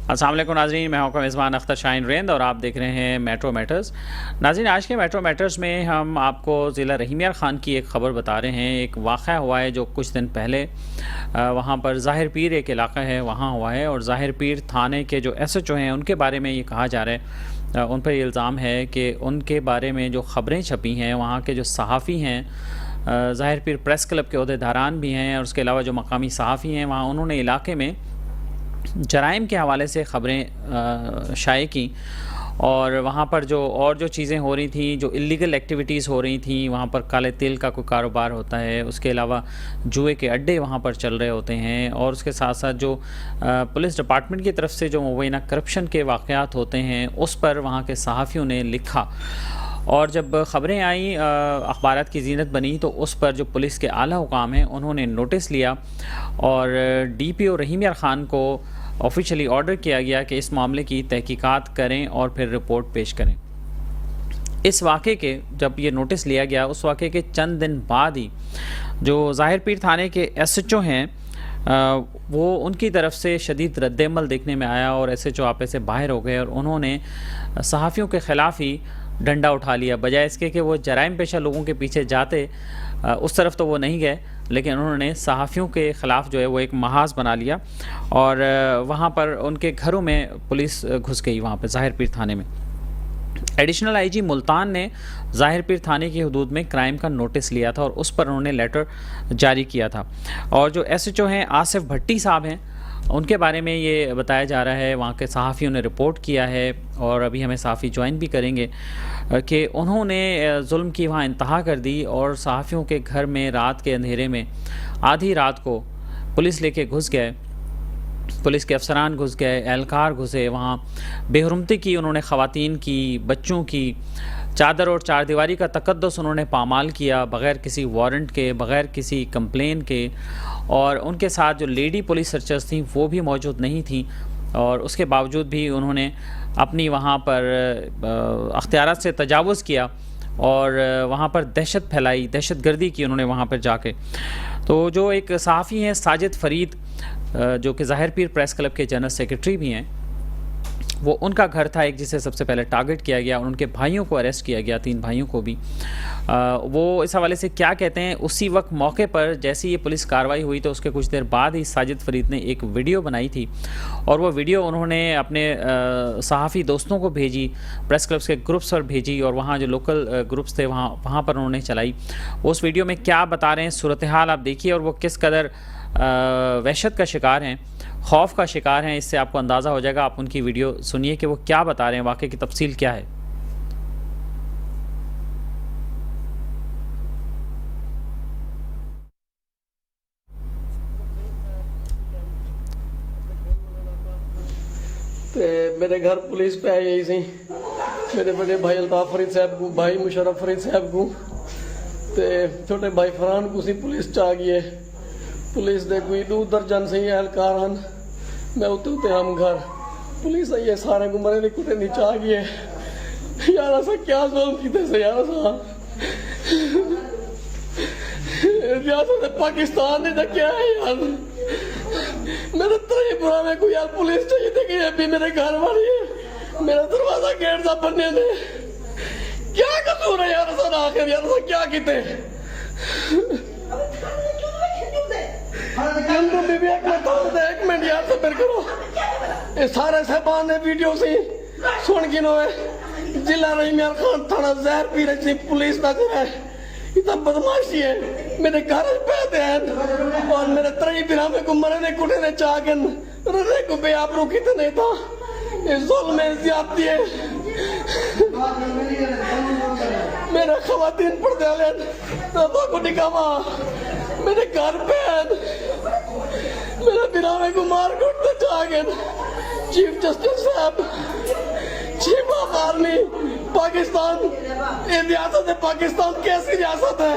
अस्सलाम वालेकुम नाज़रीन, मैं हूं मेज़बान अख्तर शाहीन रेंद और आप देख रहे हैं मेट्रो मैटर्स। नाज़रीन, आज के मेट्रो मैटर्स में हम आपको ज़िला रहीम यार ख़ान की एक ख़बर बता रहे हैं। एक वाक़या हुआ है जो कुछ दिन पहले वहां पर ज़ाहिर पीर एक इलाका है वहां हुआ है, और ज़ाहिर पीर थाने के जो SHO हैं उनके बारे में ये कहा जा रहा है, उन पर इल्ज़ाम है कि उनके बारे में जो ख़बरें छपी हैं, वहाँ के जो सहाफ़ी हैं, ज़ाहिर पीर प्रेस क्लब के ओहदेदारान भी हैं और उसके अलावा जो मकामी सहाफ़ी हैं वहाँ, उन्होंने इलाके में जराइम के हवाले से ख़बरें शाये की। और वहाँ पर जो चीज़ें हो रही थी, जो इलीगल एक्टिविटीज़ हो रही थी, वहाँ पर काले तिल का कोई कारोबार होता है, उसके अलावा जुए के अड्डे वहाँ पर चल रहे होते हैं, और उसके साथ साथ जो पुलिस डिपार्टमेंट की तरफ से जो मुबैना करप्शन के वाक़यात होते हैं, उस पर वहाँ के सहाफ़ियों ने लिखा। और जब ख़बरें आई, अखबारात की ज़ीनत बनी, तो उस पर जो पुलिस के आला हुकाम हैं उन्होंने नोटिस लिया और DPO रहीम यार ख़ान को ऑफिशियली ऑर्डर किया गया कि इस मामले की तहकीकात करें और फिर रिपोर्ट पेश करें। इस वाक़े के जब ये नोटिस लिया गया, उस वाक़े के चंद दिन बाद ही जो ज़ाहिर पीर थाने के SHO हैं, वो उनकी तरफ से शदीद रद्दअमल देखने में आया और SHO आपे से बाहर हो गए और उन्होंने सहाफ़ियों के ख़िलाफ़ ही डंडा उठा लिया। बजाय इसके कि वो जराइम पेशा लोगों के पीछे जाते, उस तरफ तो वो नहीं गए, लेकिन उन्होंने सहाफ़ियों के ख़िलाफ़ जो है वो एक महाज़ बना लिया और वहाँ पर उनके घरों में पुलिस घुस गई, वहाँ पर ज़ाहिर पीर थाने में। एडिशनल IG मुल्तान ने ज़ाहिर पीर थाने की हदूद में क्राइम का नोटिस लिया था और उस पर उन्होंने लेटर जारी किया था। और जो SHO हैं आसिफ भट्टी साहब हैं, उनके बारे में ये बताया जा रहा है, वहाँ के सहाफ़ियों ने रिपोर्ट किया है और अभी हमें सहाफ़ी ज्वाइन भी करेंगे कि उन्होंने जुल्म की वहाँ इंतहा कर दी और सहाफ़ियों के घर में रात के अंधेरे में आधी रात को पुलिस लेके घुस गए, पुलिस के अफसरान घुस गए, एहलकार घुसे, वहाँ बेहुरमती की उन्होंने ख़वातीन की, बच्चों की, चादर और चारदीवारी का तकद्दुस उन्होंने पामाल किया बग़ैर किसी वारंट के, बग़ैर किसी कंप्लेन के। और उनके साथ जो लेडी पुलिस सर्चर्स थी वो भी मौजूद नहीं थी, और उसके बावजूद भी उन्होंने अपनी वहाँ पर अख्तियारात से तजावुज़ किया और वहाँ पर दहशत फैलाई, दहशत गर्दी की उन्होंने वहाँ पर जाके। तो जो एक सहाफ़ी हैं साजिद फ़रीद, जो कि ज़ाहिर पीर प्रेस क्लब के जनरल सेक्रेटरी भी हैं, वो उनका घर था एक जिसे सबसे पहले टारगेट किया गया और उनके भाइयों को अरेस्ट किया गया, 3 भाइयों को भी। वो इस हवाले से क्या कहते हैं, उसी वक्त मौके पर जैसे ये पुलिस कार्रवाई हुई तो उसके कुछ देर बाद ही साजिद फ़रीद ने एक वीडियो बनाई थी और वो वीडियो उन्होंने अपने सहाफ़ी दोस्तों को भेजी, प्रेस क्लब्स के ग्रुप्स पर भेजी और वहाँ जो लोकल ग्रुप्स थे वहाँ पर उन्होंने चलाई। उस वीडियो में क्या बता रहे हैं, सूरत हाल आप देखिए और वो किस कदर वहशत का शिकार हैं, खौफ का शिकार हैं, इससे आपको अंदाज़ा हो जाएगा। आप उनकी वीडियो सुनिए कि वो क्या बता रहे हैं, वाक़े की तफसील क्या है। मेरे घर पुलिस पे आई सी, मेरे बड़े भाई अल्ताफ फरीद साहब को, भाई मुशर्रफ फरीद साहब को, छोटे भाई फरहान को सी पुलिस चा गई है। पुलिस दे कोई 2 दर्जन से एहलकार हैं, मैं उते हम घर पुलिस आई है, सारे को मरे कुटे नीचे आ गई है। यार ऐसा क्या जुल्म किते से यार, रियासत पाकिस्तान ने तो क्या है यार, मेरे तरह बुरा में कोई यार पुलिस चाहिए थी कि अभी मेरे घर वाली है, मेरा दरवाजा गेट सा बनने ने क्या कसूर है यार, सर आखिर यार सर क्या किते एक मिनट यार सबर करो। ये सारे साहबान ने वीडियो से सुन के नो जिला रहीम यार ख़ान थाना ज़ाहिर पीर से पुलिस का जो है इतना बदमाशी है, मेरे घर पैदे हैं और मेरे त्रई बिना में को मरने कुटे ने चागन रने को बेआबरू कितने नहीं था, ये जुल्म है, ज़्यादती है। मेरे ख़वातीन पर्दे वाले रबा को निकामा, मेरे घर पे मेरे बिना में को मार कुटते चागन। चीफ जस्टिस साहब, चीफ ऑफ आर्मी पाकिस्तान, ये रियासत है पाकिस्तान कैसी रियासत है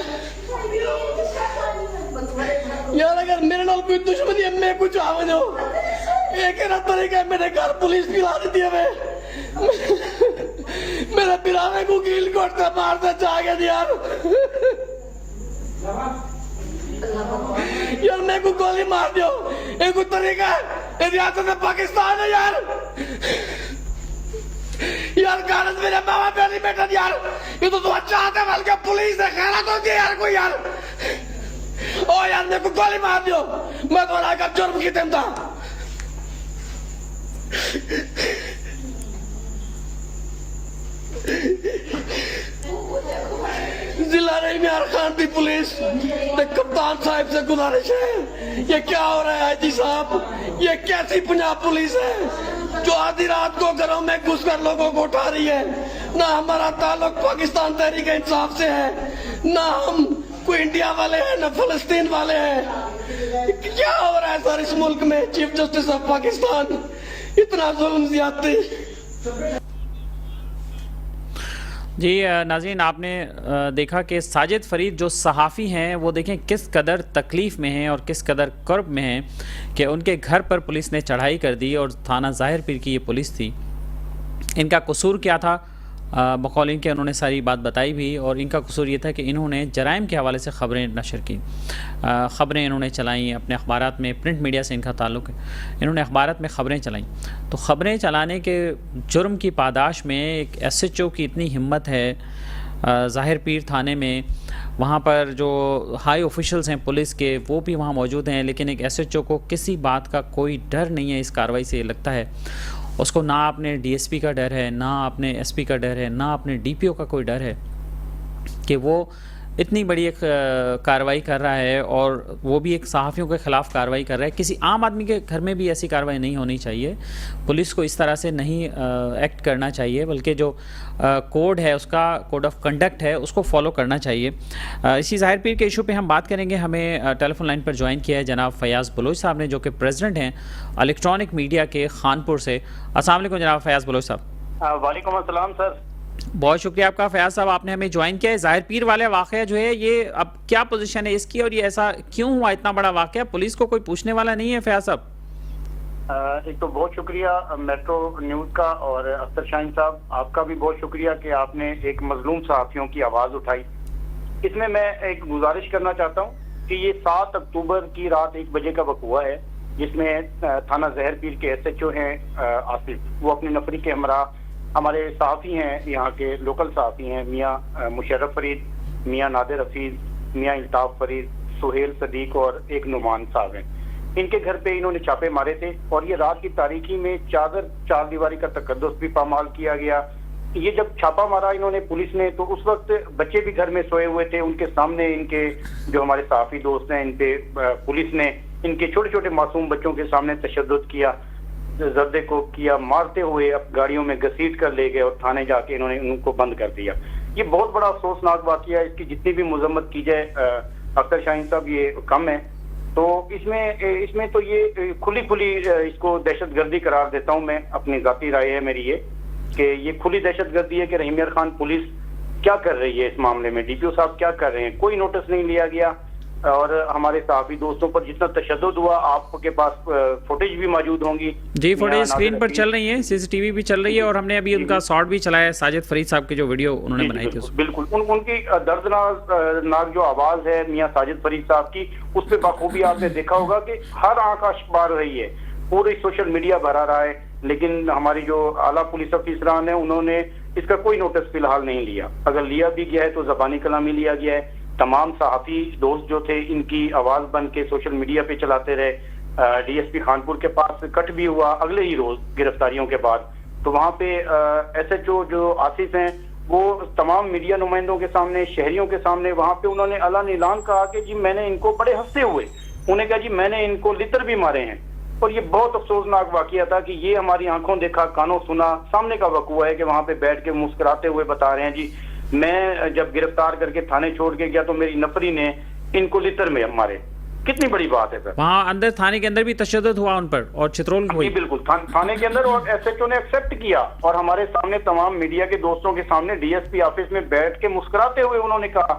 यार, अगर मेरे नाल कोई दुश्मनी है मैं कुछ आ जाओ, एक तरीका है मेरे घर पुलिस पिला देती है, मेरे पिलावे को कील कोटते मारते चाह गए यार। यार मेरे को गोली मार दियो, एक तरीका है, रियासत में पाकिस्तान है यार। यार गारत मेरे मामा बेटी बेटा यार, ये तो चाहते बल्कि पुलिस है, खैरा तो दिया यार कोई यार। ओ यार मेरे को गोली मार दियो, मैं थोड़ा का जुर्म की था। जिला रहीमियार खान की पुलिस ते कप्तान साहब से गुजारिश है, ये क्या हो रहा है आईजी साहब, ये कैसी पंजाब पुलिस है जो आधी रात को घरों में घुसकर लोगों को उठा रही है। ना हमारा ताल्लुक पाकिस्तान तहरीक इंसाफ से है, ना हम कोई इंडिया वाले हैं, ना फलस्तीन वाले हैं। क्या हो रहा है सर इस मुल्क में? चीफ जस्टिस ऑफ पाकिस्तान, इतना जुल्म ज्यादती। जी नाज़रीन, आपने देखा कि साजिद फरीद जो सहाफ़ी हैं वो देखें किस कदर तकलीफ़ में हैं और किस कदर कर्ब में हैं कि उनके घर पर पुलिस ने चढ़ाई कर दी और थाना ज़ाहिर पीर की ये पुलिस थी। इनका कसूर क्या था? बकौल इनके उन्होंने सारी बात बताई भी, और इनका कसूर ये था कि इन्होंने जराइम के हवाले से ख़बरें नशर की, ख़बरें इन्होंने चलाई अपने अखबारात में। प्रिंट मीडिया से इनका ताल्लुक़ है, इन्होंने अखबारात में ख़बरें चलाई। तो ख़बरें चलाने के जुर्म की पादाश में एक SHO की इतनी हिम्मत है ज़ाहिर पीर थाने में, वहाँ पर जो हाई ऑफिशल्स हैं पुलिस के वो भी वहाँ मौजूद हैं, लेकिन एक SHO को किसी बात का कोई डर नहीं है। इस कार्रवाई से लगता है उसको ना अपने DSP का डर है, ना अपने SP का डर है, ना अपने DPO का कोई डर है कि वो इतनी बड़ी एक कार्रवाई कर रहा है, और वो भी एक सहाफ़ियों के ख़िलाफ़ कार्रवाई कर रहा है। किसी आम आदमी के घर में भी ऐसी कार्रवाई नहीं होनी चाहिए। पुलिस को इस तरह से नहीं एक्ट करना चाहिए, बल्कि जो कोड है, उसका कोड ऑफ कंडक्ट है, उसको फॉलो करना चाहिए। इसी ज़ाहिर पीर के इशू पे हम बात करेंगे। हमें टेलीफोन लाइन पर ज्वाइन किया है जनाब फयाज़ बलोच साहब ने, जो कि प्रेसिडेंट हैं इलेक्ट्रॉनिक मीडिया के खानपुर से। अस्सलाम वालेकुम जनाब फयाज़ बलोच साहब। वालेकुम अस्सलाम सर। बहुत शुक्रिया आपका फयाज साहब, आपने हमें ज्वाइन किया है। ज़ाहिर पीर वाले वाक़या जो है, ये अब क्या पोजीशन है इसकी, और ये ऐसा क्यों हुआ इतना बड़ा वाक़या? पुलिस को कोई पूछने वाला नहीं है फयाज साहब? एक तो बहुत शुक्रिया मेट्रो न्यूज़ का, और अख्तर शाहीन साहब आपका भी बहुत शुक्रिया कि आपने एक मजलूम सहाफ़ियों की आवाज़ उठाई। इसमें मैं एक गुजारिश करना चाहता हूँ कि ये 7 अक्टूबर की रात 1 बजे का वक़ूआ है, जिसमें थाना ज़ाहिर पीर के SHO हैं आसिफ, वो अपनी नफरी के हमरा हमारे सहाफ़ी हैं, यहाँ के लोकल सहाफ़ी हैं, मियाँ मुशर्रफ फरीद, मियाँ नादिर हफीज़, मियाँ इल्ताफ़ फरीद, सुहेल सदीक और एक नुमान साहब हैं। इनके घर पे इन्होंने छापे मारे थे, और ये रात की तारीकी में चार दीवारी का तकद्दुस भी पामाल किया गया। ये जब छापा मारा इन्होंने पुलिस ने, तो उस वक्त बच्चे भी घर में सोए हुए थे। उनके सामने इनके जो हमारे सहाफ़ी दोस्त हैं, इन पे पुलिस ने इनके छोटे छोटे मासूम बच्चों के सामने तशद्दुद किया, जर्दे को किया, मारते हुए अब गाड़ियों में घसीट कर ले गए और थाने जाके इन्होंने उनको बंद कर दिया। ये बहुत बड़ा अफसोसनाक वाकया है, इसकी जितनी भी मजम्मत की जाए अख्तर शाहीन साहब ये कम है। तो इसमें तो ये खुली इसको दहशतगर्दी करार देता हूँ मैं, अपनी जाती राय है मेरी ये, कि ये खुली दहशतगर्दी है कि रहीमियार खान पुलिस क्या कर रही है इस मामले में, DPO साहब क्या कर रहे हैं, कोई नोटिस नहीं लिया गया। और हमारे सहाफ़ी दोस्तों पर जितना तशद्दुद हुआ, आपके पास फुटेज भी मौजूद होंगी। जी, फुटेज स्क्रीन पर चल रही है, CCTV भी चल रही है, और हमने अभी उनका शॉर्ट भी चलाया है, साजिद फरीद साहब की जो वीडियो उन्होंने बनाई थी। बिल्कुल उनकी दर्दनाक जो आवाज है मियाँ साजिद फरीद साहब की, उस पर बखूबी आपने देखा होगा कि हर आंख अखबार रही है, पूरी सोशल मीडिया भरा रहा है, लेकिन हमारी जो आला पुलिस अफसरान है उन्होंने इसका कोई नोटिस फिलहाल नहीं लिया। अगर लिया भी गया है तो ज़बानी कलामी लिया गया है। तमाम सहाफ़ी दोस्त जो थे इनकी आवाज बन के सोशल मीडिया पे चलाते रहे। DSP खानपुर के पास कट भी हुआ अगले ही रोज गिरफ्तारियों के बाद। तो वहाँ पे SHO जो आसिफ हैं वो तमाम मीडिया नुमाइंदों के सामने, शहरियों के सामने, वहाँ पे उन्होंने अलान ऐलान कहा कि जी मैंने इनको, बड़े हंसते हुए उन्हें कहा जी मैंने इनको लितर भी मारे हैं। और ये बहुत अफसोसनाक वाकया था कि ये हमारी आंखों देखा कानों सुना सामने का वकूआ है कि वहाँ पे बैठ के मुस्कुराते हुए बता रहे हैं जी मैं जब गिरफ्तार करके थाने छोड़ के गया तो मेरी नफरी ने इनको लितर में मारे। कितनी बड़ी बात है सर। वहाँ अंदर थाने के अंदर भी तशद्दुद हुआ उन पर, और चित्रोल हुई। बिल्कुल थाने के अंदर, और SHO ने एक्सेप्ट किया, और हमारे सामने तमाम मीडिया के दोस्तों के सामने DSP ऑफिस में बैठ के मुस्कुराते हुए उन्होंने कहा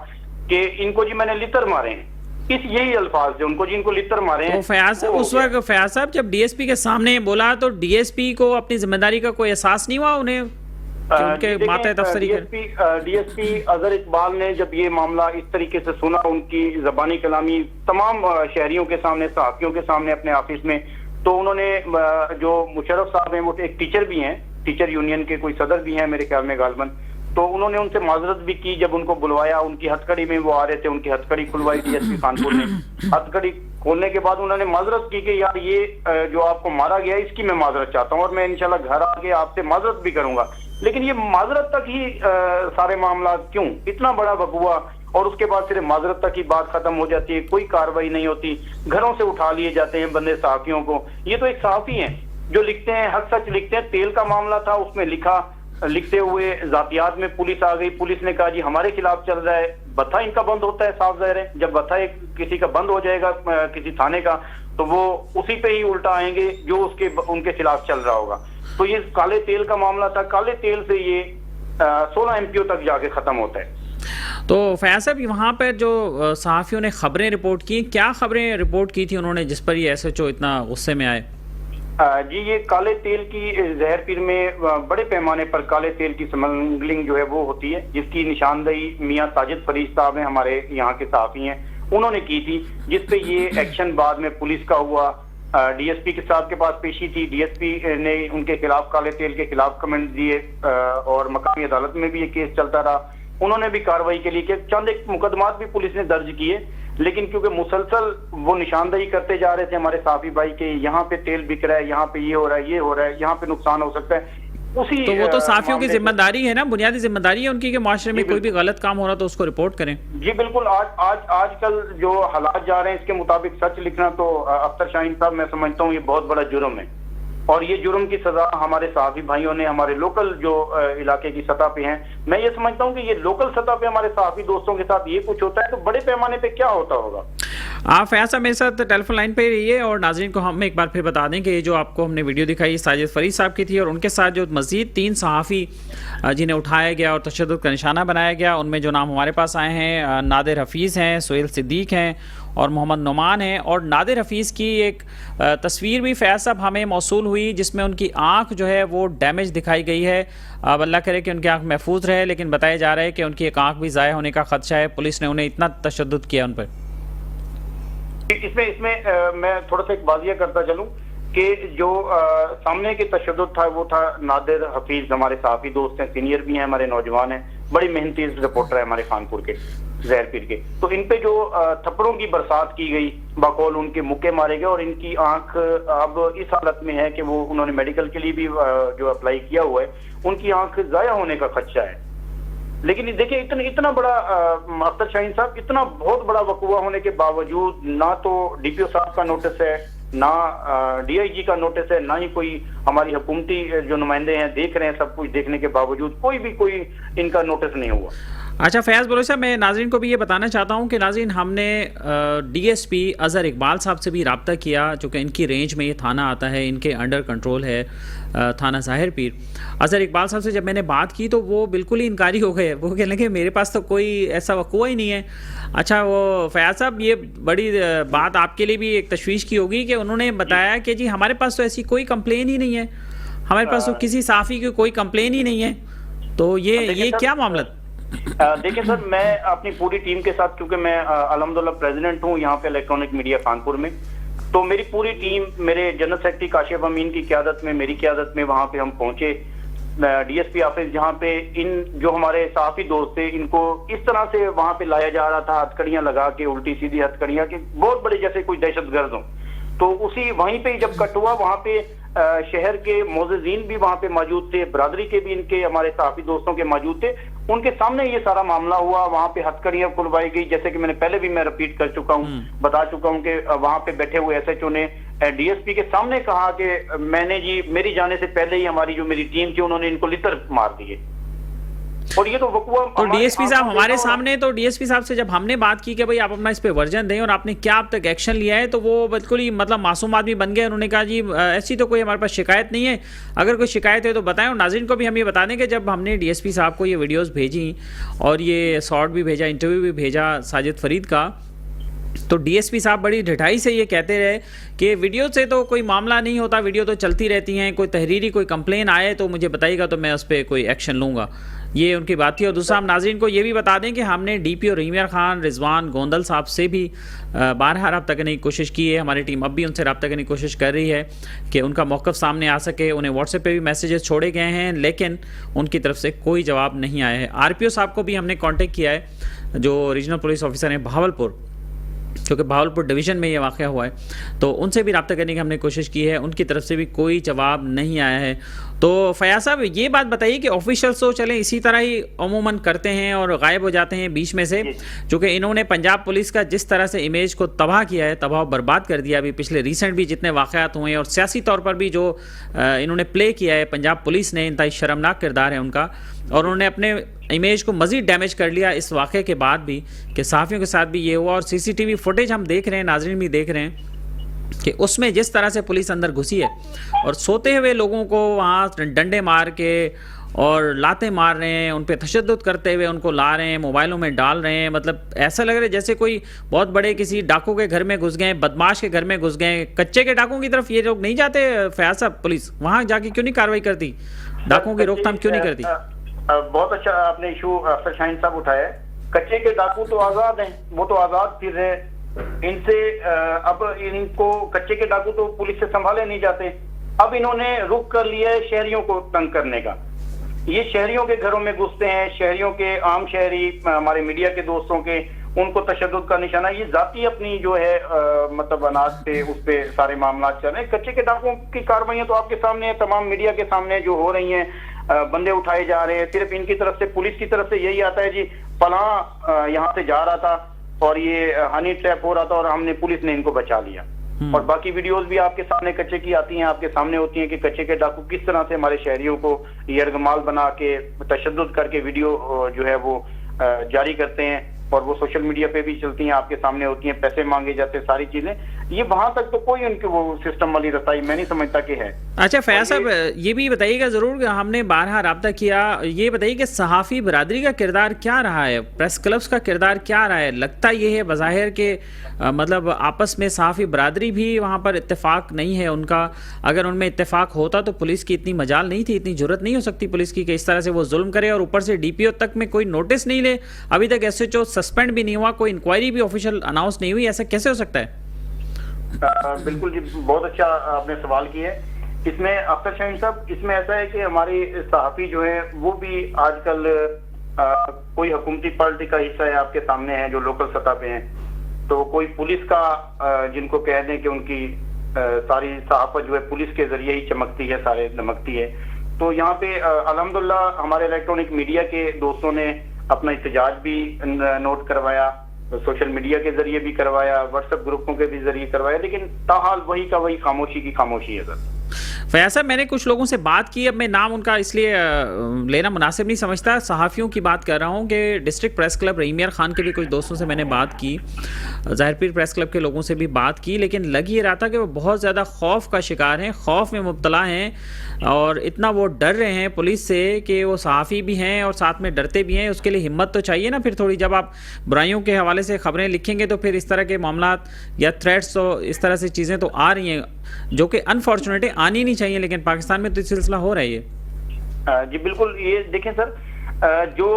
कि इनको जी मैंने लितर मारे हैं। यही अल्फाज थे उनको, जिनको लितर मारे हैं। तो फयाज साहब उस वक्त, फयाज साहब जब DSP के सामने बोला तो DSP को अपनी जिम्मेदारी का कोई एहसास नहीं हुआ उन्हें? कि उनके माते तफसरी करें। डीएसपी अजहर इकबाल ने जब ये मामला इस तरीके से सुना, उनकी जबानी कलामी तमाम शहरियों के सामने, सहाफियों के सामने अपने ऑफिस में, तो उन्होंने जो मुशर्रफ साहब हैं, वो एक टीचर भी हैं, टीचर यूनियन के कोई सदर भी हैं मेरे ख्याल में गालबन, तो उन्होंने उनसे माजरत भी की। जब उनको बुलवाया, उनकी हथकड़ी में वो आ रहे थे, उनकी हथकड़ी खुलवाई डीएसपी कानपुर ने। हथकड़ी खोलने के बाद उन्होंने माजरत की कि यार ये जो आपको मारा गया इसकी मैं माजरत चाहता हूँ और मैं इंशाल्लाह घर आके आपसे माजरत भी करूंगा। लेकिन ये माजरत तक ही सारे मामला क्यों, इतना बड़ा वकूआ, और उसके बाद सिर्फ माजरत तक ही बात खत्म हो जाती है, कोई कार्रवाई नहीं होती, घरों से उठा लिए जाते हैं बंदे सहाफियों को। ये तो एक सहाफी हैं जो लिखते हैं, हक सच लिखते हैं। तेल का मामला था, उसमें लिखते हुए जातियात में पुलिस आ गई, पुलिस ने कहा जी हमारे खिलाफ चल रहा है, भत्ता इनका बंद होता है, साफ जाहिर है जब भत्ता किसी का बंद हो जाएगा किसी थाने का, तो वो उसी पे ही उल्टा आएंगे जो उनके खिलाफ चल रहा होगा। तो ये काले तेल का मामला था, काले तेल से ये 16 एमपीओ तक जाके खत्म होता है। तो फैयाज साहब, वहाँ पर जो सहाफ़ियों ने खबरें रिपोर्ट की, क्या खबरें रिपोर्ट की थी उन्होंने जिस पर ये SHO इतना गुस्से में आए? जी, ये काले तेल की जहर पीर में बड़े पैमाने पर काले तेल की स्मगलिंग जो है वो होती है, जिसकी निशानदही मियां साजिद फरीद साहब हैं, हमारे यहाँ के सहाफ़ी हैं, उन्होंने की थी, जिसपे ये एक्शन बाद में पुलिस का हुआ। डीएसपी के साहब के पास पेशी थी, डीएसपी ने उनके खिलाफ काले तेल के खिलाफ कमेंट दिए और मकामी अदालत में भी ये केस चलता रहा। उन्होंने भी कार्रवाई के लिए चंद एक मुकदमात भी पुलिस ने दर्ज किए, लेकिन क्योंकि मुसलसल वो निशानदही करते जा रहे थे हमारे साफी भाई के, यहाँ पे तेल बिक रहा है, यहाँ पे ये हो रहा है, ये हो रहा है, यहाँ पे नुकसान हो सकता है, उसी तो वो तो साफियों की जिम्मेदारी है ना, बुनियादी जिम्मेदारी है उनकी कि माशरे में कोई भी गलत काम हो रहा तो उसको रिपोर्ट करें। जी बिल्कुल। आजकल जो हालात जा रहे हैं इसके मुताबिक सच लिखना तो अख्तर शाहीन साहब, मैं समझता हूँ ये बहुत बड़ा जुर्म है, और ये जुर्म की सजा हमारे सहाफी भाइयों ने, हमारे लोकल जो इलाके की सतह पे हैं, मैं ये समझता हूँ कि ये लोकल सतह पे हमारे सहाफी दोस्तों के साथ ये कुछ होता है तो बड़े पैमाने पे क्या होता होगा। आप फैयाज साहब मेरे साथ टेलीफोन लाइन पे ही रहिए, और नाज़रीन को हम एक बार फिर बता दें कि ये जो आपको हमने वीडियो दिखाई साजिद फरीद साहब की थी, और उनके साथ जो मज़ीद 3 सहाफ़ी जिन्हें उठाया गया और तशद्दुद का निशाना बनाया गया, उनमें जो नाम हमारे पास आए हैं, नादिर हफीज़ हैं, सुहेल सिद्दीक हैं और मोहम्मद नुमान हैं। और नादिर हफीज़ की एक तस्वीर भी फैयाज साहब हमें मौसूल हुई जिसमें उनकी आँख जो है वो डैमेज दिखाई गई है। अब अल्लाह करे कि उनकी आँख महफूज रहे, लेकिन बताया जा रहा है कि उनकी एक आँख भी ज़ाया होने का खदशा है, पुलिस ने उन्हें इतना तशद्दुद किया उन पर। इसमें मैं थोड़ा सा एक बाजिया करता चलूं कि जो सामने के तशद्दुद था वो था नादिर हफीज, हमारे साफी दोस्त हैं, सीनियर भी हैं, हमारे नौजवान हैं, बड़ी मेहनती रिपोर्टर है हमारे खानपुर के जहर पीर के। तो इन पे जो थप्पड़ों की बरसात की गई, बकौल उनके मुक्के मारे गए, और इनकी आंख अब इस हालत में है कि वो उन्होंने मेडिकल के लिए भी जो अप्लाई किया हुआ है, उनकी आंख जाया होने का खदशा है। लेकिन देखिए इतना बड़ा अख्तर शाहीन साहब, इतना बहुत बड़ा वकूआ होने के बावजूद ना तो डीपीओ साहब का नोटिस है, ना डीआईजी का नोटिस है, ना ही कोई हमारी हुकूमती जो नुमाइंदे हैं देख रहे हैं, सब कुछ देखने के बावजूद कोई इनका नोटिस नहीं हुआ। अच्छा फैयाज बलोच साहब, मैं नाज़रीन को भी ये बताना चाहता हूँ कि नाज़रीन हमने डीएसपी अजहर इकबाल साहब से भी रब्ता किया, चूँकि इनकी रेंज में ये थाना आता है, इनके अंडर कंट्रोल है थाना ज़ाहिर पीर। अजहर इकबाल साहब से जब मैंने बात की तो वो बिल्कुल ही इनकारी हो गए, वो कहने लगे मेरे पास तो कोई ऐसा वक़ूआ ही नहीं है। अच्छा वो फैयाज साहब, ये बड़ी बात आपके लिए भी एक तशवीश की होगी कि उन्होंने बताया कि जी हमारे पास तो ऐसी कोई कंप्लेन ही नहीं है, हमारे पास तो किसी साफ़ी की कोई कंप्लेन ही नहीं है। तो ये क्या मामला? देखिए सर, मैं अपनी पूरी टीम के साथ, क्योंकि मैं अल्हम्दुलिल्लाह प्रेसिडेंट हूँ यहाँ पे इलेक्ट्रॉनिक मीडिया कानपुर में, तो मेरी पूरी टीम, मेरे जनरल सेक्रेटरी काशिफ अमीन की क़यादत में, मेरी क़यादत में वहाँ पे हम पहुंचे डीएसपी ऑफिस, जहाँ पे इन जो हमारे सहाफी दोस्त थे इनको इस तरह से वहाँ पे लाया जा रहा था, हथकड़ियाँ लगा के, उल्टी सीधी हथकड़ियाँ के, बहुत बड़े जैसे कोई दहशतगर्द हो। तो उसी वहीं पे जब कट हुआ, वहाँ पे शहर के मोज़ीज़ीन भी वहाँ पे मौजूद थे, बरादरी के भी इनके हमारे सहाफी दोस्तों के मौजूद थे, उनके सामने ये सारा मामला हुआ। वहाँ पे हथकड़ियाँ खुलवाई गई, जैसे कि मैंने पहले भी मैं रिपीट कर चुका हूँ, बता चुका हूँ कि वहाँ पे बैठे हुए SHO ने डीएसपी के सामने कहा कि मैंने जी, मेरी जाने से पहले ही हमारी जो मेरी टीम थी उन्होंने इनको लितर मार दिए। और ये तो वकूआ, तो डीएसपी साहब हमारे सामने, तो डीएसपी साहब से जब हमने बात की कि भाई आप अपना इस पे वर्जन दें और आपने क्या अब तक एक्शन लिया है, तो वो बिल्कुल ही मतलब मासूम आदमी बन गए। उन्होंने कहा जी ऐसी तो कोई हमारे पास शिकायत नहीं है, अगर कोई शिकायत है तो बताएं। और नाज़रीन को भी हम ये बता दें कि जब हमने डीएसपी साहब को ये वीडियोज़ भेजी और ये शॉर्ट भी भेजा, इंटरव्यू भी भेजा साजिद फरीद का, तो डीएसपी साहब बड़ी ढिठाई से ये कहते रहे कि वीडियो से तो कोई मामला नहीं होता, वीडियो तो चलती रहती हैं, कोई तहरीरी कोई कंप्लेन आए तो मुझे बताइएगा तो मैं उस पर कोई एक्शन लूँगा, ये उनकी बात थी। और दूसरा हम नाज़रीन को ये भी बता दें कि हमने डीपीओ रहीमियार खान रिजवान गोंदल साहब से भी बारहा रब्ता करने की कोशिश की है। हमारी टीम अब भी उनसे रब्ता करने की कोशिश कर रही है कि उनका मौक़िफ़ सामने आ सके। उन्हें व्हाट्सएप पे भी मैसेजेस छोड़े गए हैं लेकिन उनकी तरफ से कोई जवाब नहीं आया है। आरपीओ साहब को भी हमने कॉन्टेक्ट किया है, जो रीजनल पुलिस ऑफिसर हैं बहावलपुर, क्योंकि बहावलपुर डिवीज़न में ये वाक़या हुआ है, तो उनसे भी रब्ता करने की हमने कोशिश की है, उनकी तरफ से भी कोई जवाब नहीं आया है। तो फयाज साहब ये बात बताइए कि ऑफिशियल्स तो चलें इसी तरह ही अमूमन करते हैं और गायब हो जाते हैं बीच में से, क्योंकि इन्होंने पंजाब पुलिस का जिस तरह से इमेज को तबाह किया है, तबाह बर्बाद कर दिया। अभी पिछले रिसेंट भी जितने वाक़यात हुए हैं और सियासी तौर पर भी जो इन्होंने प्ले किया है पंजाब पुलिस ने, इंतहाई शर्मनाक किरदार है उनका, और उन्होंने अपने इमेज को मज़ीद डैमेज कर लिया इस वाक़े के बाद भी कि सहाफ़ियों के साथ भी ये हुआ। और सीसीटीवी फुटेज हम देख रहे हैं, नाज़रीन भी देख रहे हैं कि उसमें जिस तरह से पुलिस अंदर घुसी है और सोते हुए लोगों को वहाँ डंडे मार के और लाते मार रहे हैं, उन पे तशद्दुद करते हुए उनको ला रहे हैं, मोबाइलों में डाल रहे हैं। मतलब ऐसा लग रहा है जैसे कोई बहुत बड़े किसी डाकू के घर में घुस गए, बदमाश के घर में घुस गए। कच्चे के डाकुओं की तरफ ये लोग नहीं जाते फयाज साहब, पुलिस वहाँ जाके क्यों नहीं कार्रवाई करती, डाकुओं की रोकथाम क्यों नहीं करती? बहुत अच्छा आपने इशू अफसर शाहीन साहब उठाया है। कच्चे के डाकू तो आजाद हैं, वो तो आजाद फिर रहे हैं। इनसे अब इनको कच्चे के डाकू तो पुलिस से संभाले नहीं जाते। अब इन्होंने रुख कर लिया है शहरियों को तंग करने का। ये शहरियों के घरों में घुसते हैं, शहरियों के आम शहरी हमारे मीडिया के दोस्तों के, उनको तशद्दुद का निशाना, ये जाती अपनी जो है मतलब अनाज पे उस पे सारे मामला चल रहे हैं। कच्चे के डाकुओं की कार्रवाइयां तो आपके सामने है, तमाम मीडिया के सामने जो हो रही हैं, बंदे उठाए जा रहे हैं। सिर्फ इनकी तरफ से, पुलिस की तरफ से यही आता है जी फलां यहाँ से जा रहा था और ये हनी ट्रैप हो रहा था और हमने, पुलिस ने इनको बचा लिया। और बाकी वीडियोस भी आपके सामने कच्चे की आती हैं, आपके सामने होती हैं कि कच्चे के डाकू किस तरह से हमारे शहरियों को यरगमाल बना के तशद्दुद करके वीडियो जो है वो जारी करते हैं, और वो सोशल मीडिया पे भी चलती हैं, आपके सामने होती हैं, पैसे मांगे जाते हैं, सारी चीजें। ये वहां तक तो कोई उनके वो सिस्टम वाली रसाई मैं नहीं समझता कि है। अच्छा फयाज साहब ये भी बताइएगा जरूर, हमने बारहा राब्ता किया, ये बताइए कि सहाफ़ी बरादरी का किरदार क्या रहा है, प्रेस क्लब्स का किरदार क्या रहा है? लगता ये है बज़ाहिर के मतलब आपस में सहाफ़ी बरादरी भी वहाँ पर इत्तेफाक नहीं है उनका। अगर उनमें इत्तेफाक होता तो पुलिस की इतनी मजाल नहीं थी, इतनी जरूरत नहीं हो सकती पुलिस की कि इस तरह से वो जुल्म करे, और ऊपर से डीपीओ तक में कोई नोटिस नहीं ले, अभी तक एसएचओ सस्पेंड भी नहीं हुआ, कोई इंक्वायरी भी ऑफिशियल अनाउंस नहीं हुई। ऐसा कैसे हो सकता है? बिल्कुल जी, बहुत अच्छा आपने सवाल किया है। इसमें अफसर शाहीन साहब, इसमें ऐसा है कि हमारी सहाफ़ी जो है वो भी आजकल कोई हुकूमती पार्टी का हिस्सा है, आपके सामने है, जो लोकल सतह पे हैं, तो कोई पुलिस का जिनको कह दें कि उनकी सारी सहाफ़त जो है पुलिस के जरिए ही चमकती है, सारे दमकती है। तो यहाँ पे अल्हम्दुलिल्लाह हमारे इलेक्ट्रॉनिक मीडिया के दोस्तों ने अपना एहतजाज भी नोट करवाया, सोशल मीडिया के जरिए भी करवाया, व्हाट्सएप ग्रुपों के भी जरिए करवाया, लेकिन ताहाल वही का वही खामोशी की खामोशी है सर। फयाज साहब मैंने कुछ लोगों से बात की, अब मैं नाम उनका इसलिए लेना मुनासिब नहीं समझता, सहाफ़ियों की बात कर रहा हूँ कि district press club Rahimyar Khan के भी कुछ दोस्तों से मैंने बात की, ज़ाहिरपीर प्रेस क्लब के लोगों से भी बात की, लेकिन लग ये रहा था कि वो बहुत ज़्यादा खौफ का शिकार हैं, खौफ में मुब्तला हैं, और इतना वो डर रहे हैं पुलिस से कि वो सहाफ़ी भी हैं और साथ में डरते भी हैं। उसके लिए हिम्मत तो चाहिए ना फिर थोड़ी, जब आप बुराइयों के हवाले से ख़बरें लिखेंगे तो फिर इस तरह के मामलात या थ्रेट्स, तो इस तरह से चीज़ें तो आ रही हैं जो कि अनफॉर्चुनेटली आनी नहीं चाहिए, लेकिन पाकिस्तान में तो सिलसिला हो रहा है ये। जी बिल्कुल, ये देखें सर, जो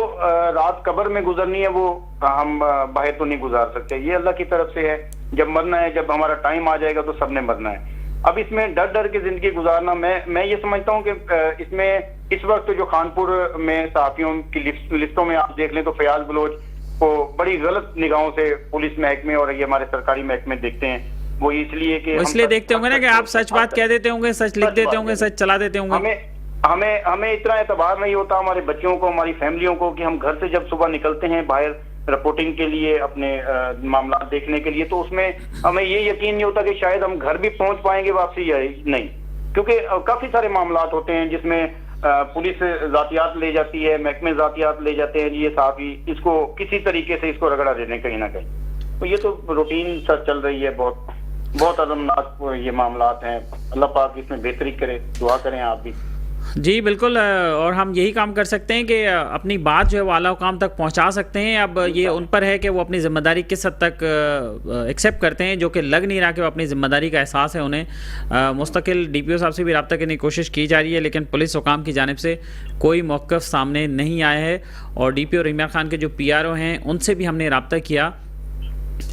रात कब्र में गुजरनी है वो हम बाहर तो नहीं गुजार सकते, ये अल्लाह की तरफ से है। जब मरना है, जब हमारा टाइम आ जाएगा तो सबने मरना है। अब इसमें डर डर के जिंदगी गुजारना, मैं ये समझता हूँ कि इसमें इस वक्त जो खानपुर में सहाफ़ियों की लिस्टों में आप देख लें तो फयाज बलोच को बड़ी गलत निगाहों से पुलिस महकमे और ये हमारे सरकारी महकमे देखते हैं। वो इसलिए कि इसलिए देखते होंगे ना कि आप सच बात कह देते होंगे, सच लिख देते होंगे, सच चला देते होंगे। हमें इतना एतबार नहीं होता हमारे बच्चों को, हमारी फैमिलियों को, कि हम घर से जब सुबह निकलते हैं बाहर रिपोर्टिंग के लिए, अपने मामला देखने के लिए, तो उसमें हमें ये यकीन नहीं होता कि शायद हम घर भी पहुंच पाएंगे वापसी या नहीं, क्योंकि काफी सारे मामला होते हैं जिसमें पुलिस जातियात ले जाती है, महकमे जातियात ले जाते हैं, ये सहाफ़ी इसको किसी तरीके से इसको रगड़ा देने कहीं ना कहीं। तो ये तो रूटीन सर चल रही है, बहुत अदमनाक ये मामलात हैं। अल्लाह पाक इसमें बेहतरी करे, दुआ करें आप भी। जी बिल्कुल, और हम यही काम कर सकते हैं कि अपनी बात जो है वो आला हुकाम तक पहुंचा सकते हैं। अब ये उन पर है कि वो अपनी ज़िम्मेदारी किस हद तक एक्सेप्ट करते हैं, जो कि लग नहीं रहा कि वो अपनी ज़िम्मेदारी का एहसास है उन्हें। मुस्तकिल डीपीओ साहब से भी रब्ता करने की कोशिश की जा रही है, लेकिन पुलिस हुकाम की जानिब से कोई मौक़िफ़ सामने नहीं आया है। और डीपीओ रहीम यार खान के जो पीआरओ हैं उनसे भी हमने रब्ता किया,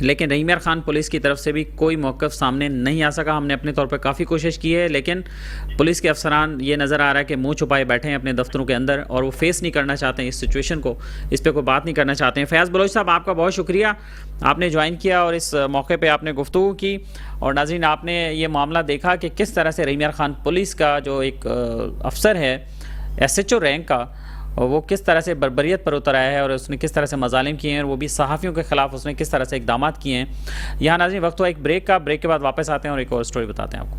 लेकिन रहीम यार खान पुलिस की तरफ से भी कोई मौक़िफ़ सामने नहीं आ सका। हमने अपने तौर पर काफ़ी कोशिश की है, लेकिन पुलिस के अफसरान ये नज़र आ रहा है कि मुंह छुपाए बैठे हैं अपने दफ्तरों के अंदर, और वो फेस नहीं करना चाहते हैं इस सिचुएशन को, इस पर कोई बात नहीं करना चाहते हैं। फयाज़ बलोच साहब, आपका बहुत शुक्रिया, आपने ज्वाइन किया और इस मौके पर आपने गुफ्तगू की। और नाज़रीन, आपने ये मामला देखा कि किस तरह से रहीम यार खान पुलिस का जो एक अफसर है SHO रैंक का, वो किस तरह से बर्बरियत पर उतर आया है और उसने किस तरह से मजालिम किए हैं, और वो भी सहाफ़ियों के ख़िलाफ़ उसने किस तरह से इकदामात किए हैं। यहाँ नाज़रीन वक्त हुआ एक ब्रेक का, ब्रेक के बाद वापस आते हैं और एक और स्टोरी बताते हैं आपको।